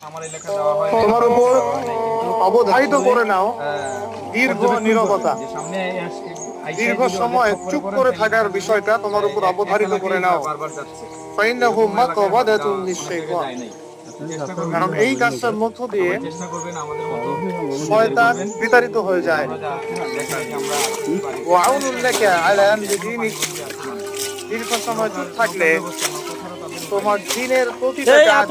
তোমার উপর অবধারিত করে নাও দীর্ঘ নীরবতা, দীর্ঘ সময় চুপ করে থাকার বিষয়টা তোমার উপর অবধারিত করে নাও। ফাইন্নাহু মাকবাদাতুন লিশ-শাইতান, কারণ এই কাজটার মধ্য দিয়ে শয়তান বিতাড়িত হয়ে যায়। ওয়া আউনুন লাকা আলা আমরি দীনিক, দীর্ঘ সময় চুপ থাকলে তোমার দ্বীনের প্রতিটা কাজ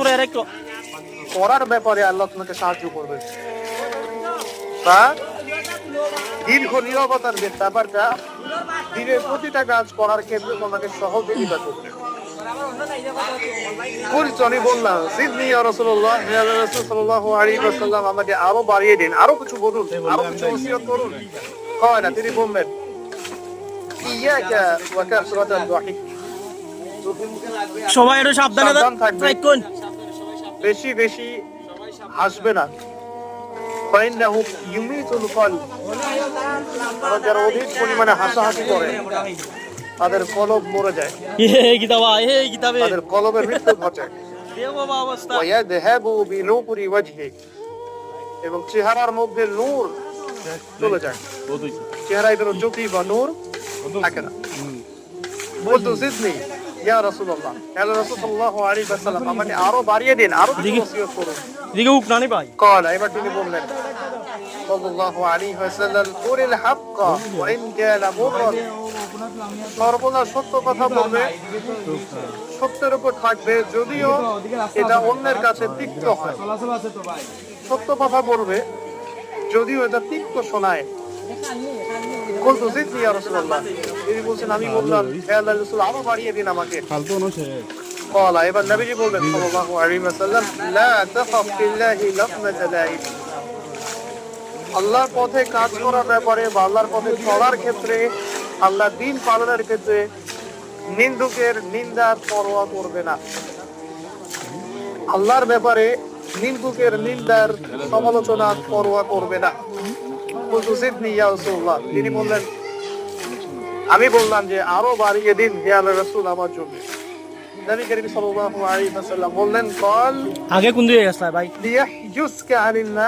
করার ব্যাপারে আল্লাহ তোমাকে সাহায্য করবে। বা দীর্ঘ নীরবতার যে ব্যাপারটা দ্বীনের প্রতিটা কাজ করার ক্ষেত্রে তোমাকে সহযোগিতা করবে। আমি বললাম সিদনি ইয়া রাসূলুল্লাহ, ইয়া রাসূল সাল্লাল্লাহু আলাইহি ওয়াসাল্লাম, আমাকে আরো বাড়িয়ে দিন, আরো কিছু বলুন, আরো কিছু ওসিয়ত করুন। হয় না, তিনি বললেন ইয়াকা ওয়া কাসরাতাল দাহিক, সবাই একটু সাবধানে থাকুন, বেশি বেশি হাসবে না। ফাইন্নাহু ইউমিতুল কলব, যারা অধিক পরিমাণে হাসাহাসি করে তাদের কলব মরে যায়, তাদের কলবের মৃত্যু ঘটে। ওয়ায়াযহাবু বিনূরি ওয়াজহি, এবং চেহারার মধ্যে নূর চলে যায়, চেহারায় কোনো জ্যোতি বা নূর থাকে না। বলতো জিদনি ইয়া রাসূলুল্লাহ, ইয়া রাসূল সাল্লাল্লাহু আলাইহি ওয়াসাল্লাম, আমাকে আরো বাড়িয়ে দিন, আরো কিছু ওসিয়ত করুন। এদিকে উপনানি ভাই قال, এবার তিনি বললেন সাল্লাল্লাহু আলাইহি ওয়াসাল্লাম, কুলিল হাক্কা ওয়া ইন কানা মুররান, সর্বদা সত্য কথা বলবে, সত্যের উপর থাকবে, যদিও এটা অন্যের কাছে তিক্ত হয়। সত্য কথা বলবে যদিও এটা তিক্ত শোনায়। বলতো জিদনি ইয়া রাসূলুল্লাহ, তিনি বলছেন, আমি বললাম হে আল্লাহর রাসূল, আরো বাড়িয়ে দিন আমাকে। قال, এবার নবীজি বললেন সাল্লাল্লাহু আলাইহি ওয়াসাল্লাম, লা তাখাফ ফিল্লাহি লাফমাতা লাইম, আল্লাহর পথে কাজ করার ব্যাপারে বা আল্লাহর পথে চলার ক্ষেত্রে, আল্লাহর দ্বীন পালনের ক্ষেত্রে নিন্দুকের নিন্দার পরোয়া করবে না। আল্লাহর ব্যাপারে নিন্দুকের নিন্দার সমালোচনার পরোয়া করবে না। বলতো জিদনি ইয়া রাসূলুল্লাহ, তিনি বললেন, আমি বললাম যে আরো বাড়িয়ে দিন হে আল্লাহর রাসূল আমার জন্য। নবী করিম সাল্লাল্লাহু আলাইহি ওয়াসাল্লাম বললেন, কল, আগে কোন দিকে গেছলা ভাই? লিয়াহজুসকা আনিন